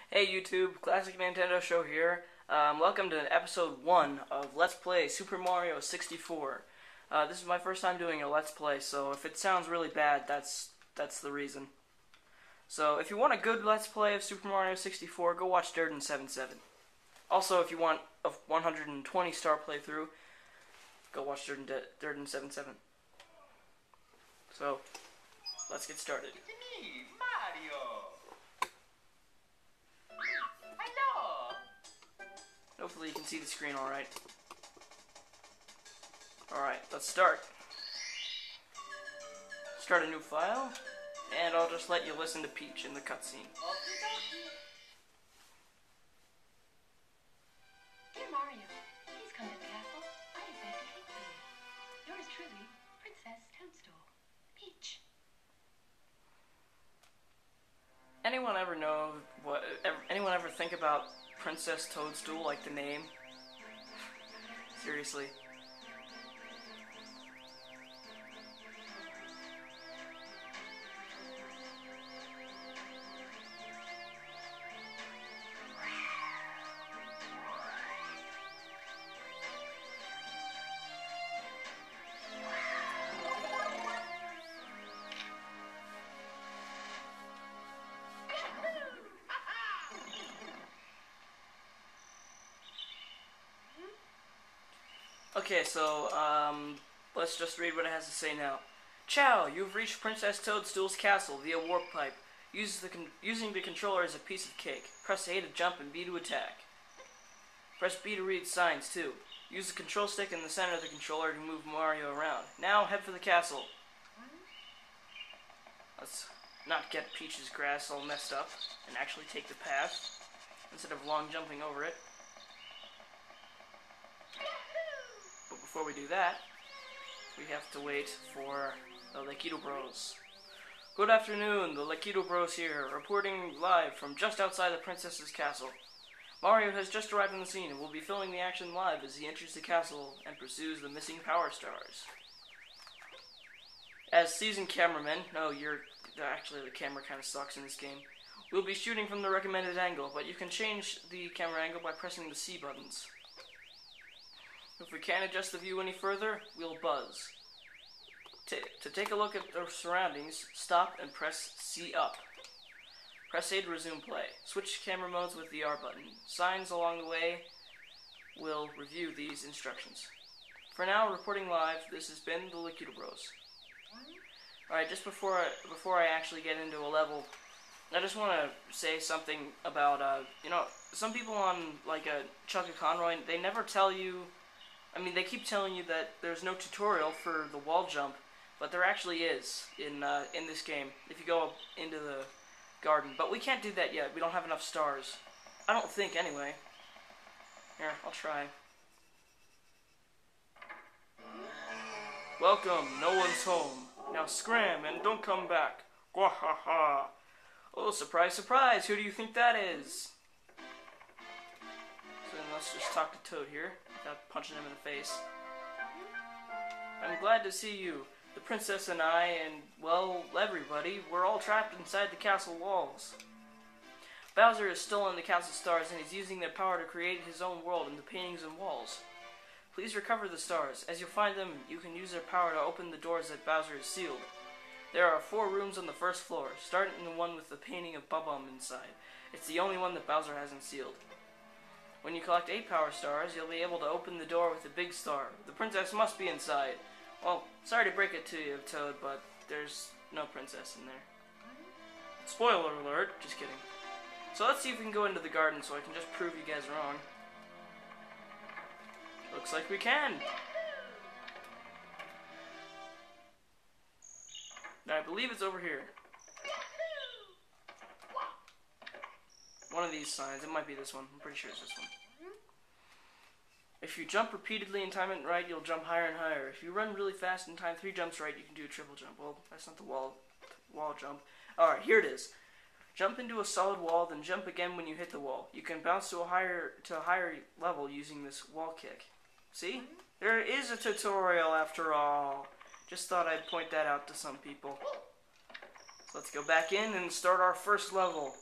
Hey YouTube, Classic Nintendo Show here. Welcome to episode 1 of Let's Play Super Mario 64. This is my first time doing a Let's Play, so if it sounds really bad, that's the reason. So if you want a good Let's Play of Super Mario 64, go watch DOLTZ. Also, if you want a 120 star playthrough, go watch DOLTZ. So, let's get started. It's me, Mario. Hello. Hopefully you can see the screen alright. Alright, let's start. Start a new file, and I'll just let you listen to Peach in the cutscene. Okie dokie. Dear Mario, please come to the castle. I have begged a cake for you. Yours truly, Princess Toadstool. Peach. Anyone ever think about Princess Toadstool, like the name? Seriously. Okay, so, let's just read what it has to say now. Ciao, you've reached Princess Toadstool's castle via warp pipe. Using the controller as a piece of cake. Press A to jump and B to attack. Press B to read signs, too. Use the control stick in the center of the controller to move Mario around. Now, head for the castle. Let's not get Peach's grass all messed up and actually take the path instead of long jumping over it. But before we do that, we have to wait for the Lakitu Bros. Good afternoon, the Lakitu Bros here, reporting live from just outside the princess's castle. Mario has just arrived on the scene and will be filming the action live as he enters the castle and pursues the missing power stars. As seasoned cameramen, actually the camera kind of sucks in this game. We'll be shooting from the recommended angle, but you can change the camera angle by pressing the C buttons. If we can't adjust the view any further, we'll buzz. To take a look at the surroundings, stop and press C up. Press A to resume play. Switch camera modes with the R button. Signs along the way will review these instructions. For now, reporting live, this has been the Lakitu Bros. Alright, just before I actually get into a level, I just want to say something about, some people on, like, Chuck and Conroy, they never tell you. They keep telling you that there's no tutorial for the wall jump, but there actually is in this game, if you go into the garden. But we can't do that yet. We don't have enough stars. I don't think, anyway. Here, I'll try. Welcome, no one's home. Now scram and don't come back. Gwahaha. Oh, surprise, surprise, who do you think that is? So then let's just talk to Toad here, without punching him in the face. I'm glad to see you. The princess and I, and, well, everybody, we're all trapped inside the castle walls. Bowser is still in the castle stars, and he's using their power to create his own world in the paintings and walls. Please recover the stars. As you find them, you can use their power to open the doors that Bowser has sealed. There are 4 rooms on the first floor, starting in the one with the painting of Bub-Bum inside. It's the only one that Bowser hasn't sealed. When you collect 8 power stars, you'll be able to open the door with the big star. The princess must be inside. Well, sorry to break it to you, Toad, but there's no princess in there. Spoiler alert, just kidding. So let's see if we can go into the garden so I can just prove you guys wrong. Looks like we can. Now, I believe it's over here. One of these signs. It might be this one. I'm pretty sure it's this one. If you jump repeatedly and time it right, you'll jump higher and higher. If you run really fast and time 3 jumps right, you can do a triple jump. Well, that's not the wall jump. Alright, here it is. Jump into a solid wall, then jump again when you hit the wall. You can bounce to a higher level using this wall kick. See? There is a tutorial after all. Just thought I'd point that out to some people. So let's go back in and start our first level.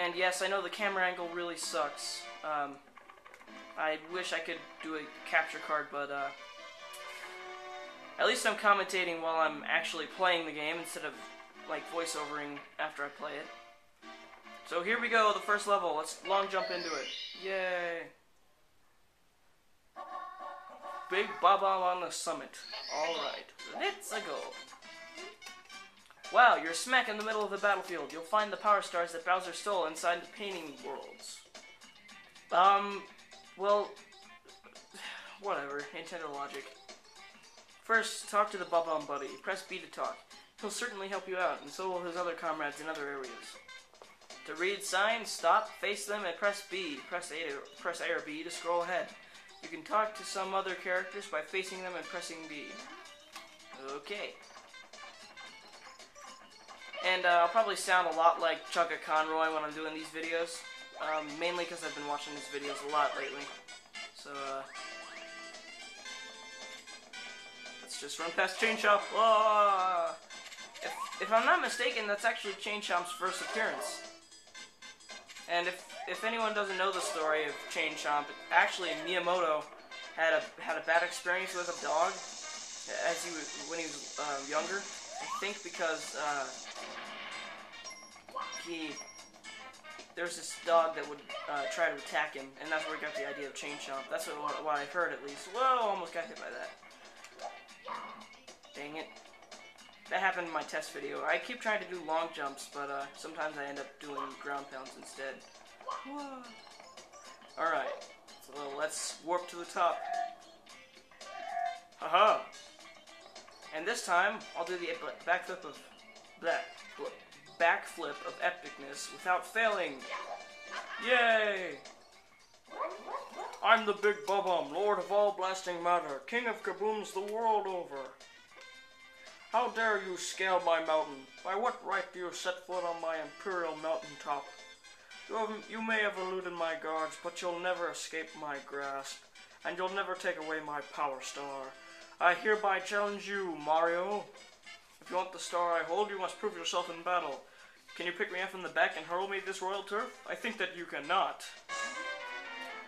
And yes, I know the camera angle really sucks. I wish I could do a capture card, but at least I'm commentating while I'm actually playing the game instead of like voiceovering after I play it. So here we go, the first level. Let's long jump into it. Yay! Big Baba on the summit. Alright, let's go. Wow, you're smack in the middle of the battlefield. You'll find the power stars that Bowser stole inside the painting worlds. Well, whatever. Nintendo logic. First, talk to the Bob-omb Buddy. Press B to talk. He'll certainly help you out, and so will his other comrades in other areas. To read signs, stop, face them, and press B. Press A or B to scroll ahead. You can talk to some other characters by facing them and pressing B. Okay. And I'll probably sound a lot like Chugga Conroy when I'm doing these videos. Mainly because I've been watching his videos a lot lately. So, let's just run past Chain Chomp. Oh! If I'm not mistaken, that's actually Chain Chomp's first appearance. And if anyone doesn't know the story of Chain Chomp, actually Miyamoto had a bad experience with a dog when he was younger. I think because there's this dog that would try to attack him, and that's where he got the idea of Chain Chomp. That's what I heard, at least. Whoa, almost got hit by that. Dang it. That happened in my test video. I keep trying to do long jumps, but sometimes I end up doing ground pounds instead. Whoa. Alright, so let's warp to the top. Haha! And this time, I'll do the backflip of epicness without failing. Yay! I'm the Big Bob-omb, Lord of all blasting matter, King of Kabooms the world over. How dare you scale my mountain? By what right do you set foot on my imperial mountaintop? You may have eluded my guards, but you'll never escape my grasp, and you'll never take away my power star. I hereby challenge you, Mario. If you want the star I hold, you must prove yourself in battle. Can you pick me up in the back and hurl me this royal turf? I think that you cannot.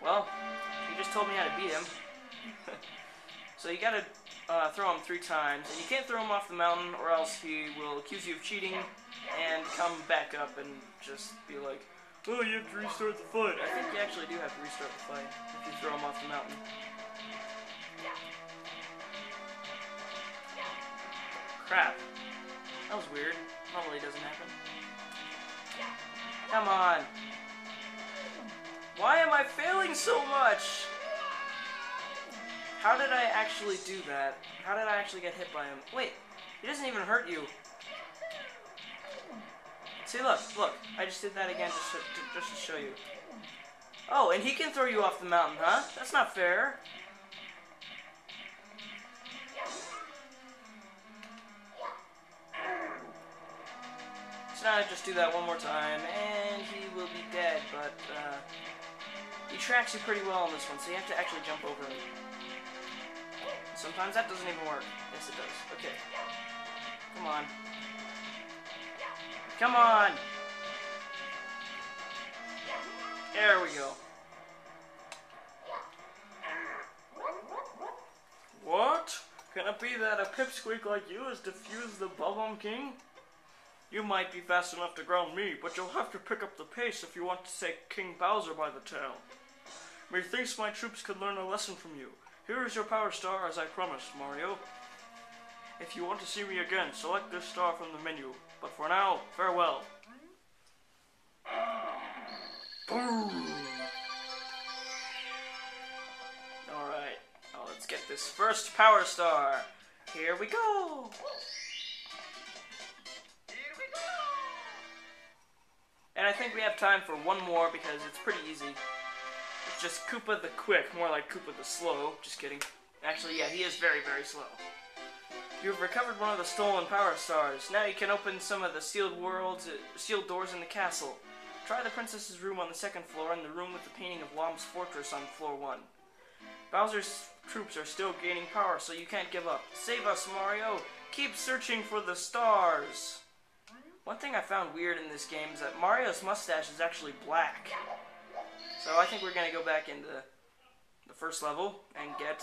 Well, you just told me how to beat him. So you gotta throw him 3 times, and you can't throw him off the mountain or else he will accuse you of cheating and come back up and just be like, oh, you have to restart the fight. I think you actually do have to restart the fight if you throw him off the mountain. Crap. That was weird. Normally doesn't happen. Come on. Why am I failing so much? How did I actually do that? How did I actually get hit by him? Wait, he doesn't even hurt you. See, look. I just did that again just to show you. Oh, and he can throw you off the mountain, huh? That's not fair. So now I just do that one more time, and he will be dead, but he tracks you pretty well on this one, so you have to actually jump over him. Sometimes that doesn't even work. Yes, it does. Okay. Come on. Come on! There we go. What? Can it be that a pipsqueak like you has defused the Bob-omb King? You might be fast enough to ground me, but you'll have to pick up the pace if you want to take King Bowser by the tail. Methinks my troops could learn a lesson from you. Here is your power star as I promised, Mario. If you want to see me again, select this star from the menu. But for now, farewell. Boom! Alright, now let's get this first power star. Here we go! And I think we have time for one more because it's pretty easy. It's just Koopa the Quick, more like Koopa the Slow. Just kidding. Actually, yeah, he is very, very slow. You've recovered one of the stolen power stars. Now you can open some of the sealed doors in the castle. Try the princess's room on the 2nd floor and the room with the painting of Lom's fortress on floor 1. Bowser's troops are still gaining power, so you can't give up. Save us, Mario! Keep searching for the stars! One thing I found weird in this game is that Mario's mustache is actually black. So I think we're gonna go back into the first level and get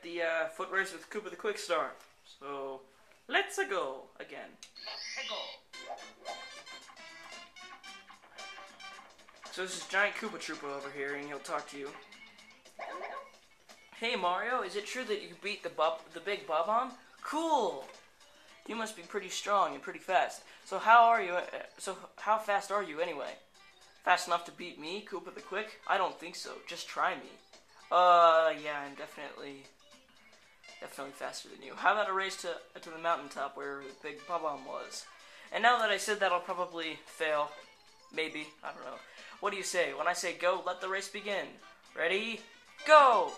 the foot race with Koopa the Quick Star. So let's go again. Let's go. So this is Giant Koopa Troopa over here, and he'll talk to you. Hey Mario, is it true that you beat the big Bob-omb? Cool. You must be pretty strong and pretty fast. So how fast are you anyway? Fast enough to beat me, Koopa the Quick? I don't think so. Just try me. Yeah, I'm definitely faster than you. How about a race to the mountaintop where the big Bob-omb was? And now that I said that, I'll probably fail. Maybe. I don't know. What do you say? When I say go, let the race begin. Ready? Go!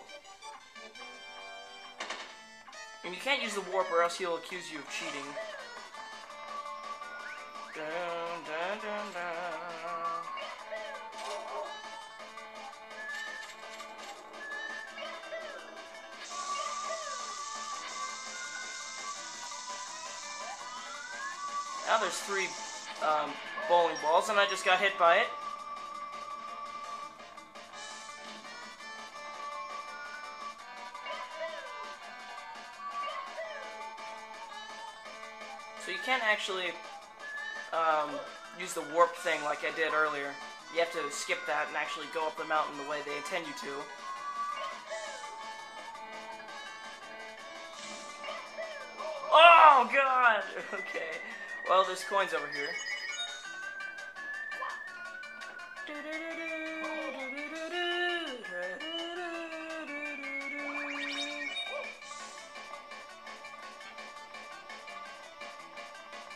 And you can't use the warp or else he'll accuse you of cheating. Dun, dun, dun, dun. Now there's 3 bowling balls, and I just got hit by it. So you can't actually use the warp thing like I did earlier. You have to skip that and actually go up the mountain the way they intend you to. Oh, God! Okay. Well, there's coins over here.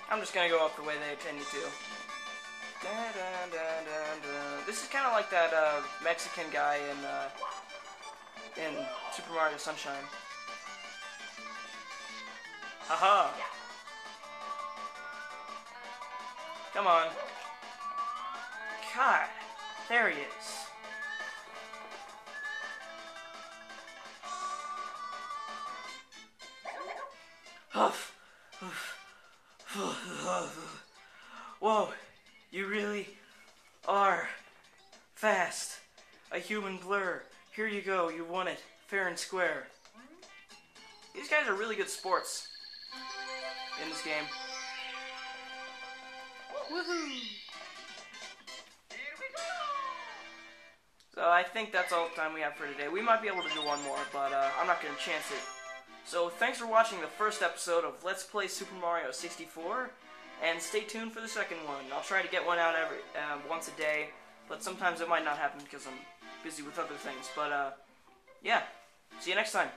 I'm just gonna go up the way they intend you to. This is kind of like that Mexican guy in Super Mario Sunshine. Haha! Come on. God, there he is. Huff. Whoa, you really are fast. A human blur. Here you go, you won it. Fair and square. These guys are really good sports in this game. Woohoo! Here we go. So I think that's all the time we have for today. We might be able to do one more, but I'm not going to chance it. So thanks for watching the first episode of Let's Play Super Mario 64, and stay tuned for the second one. I'll try to get one out once a day, but sometimes it might not happen because I'm busy with other things. But yeah, see you next time.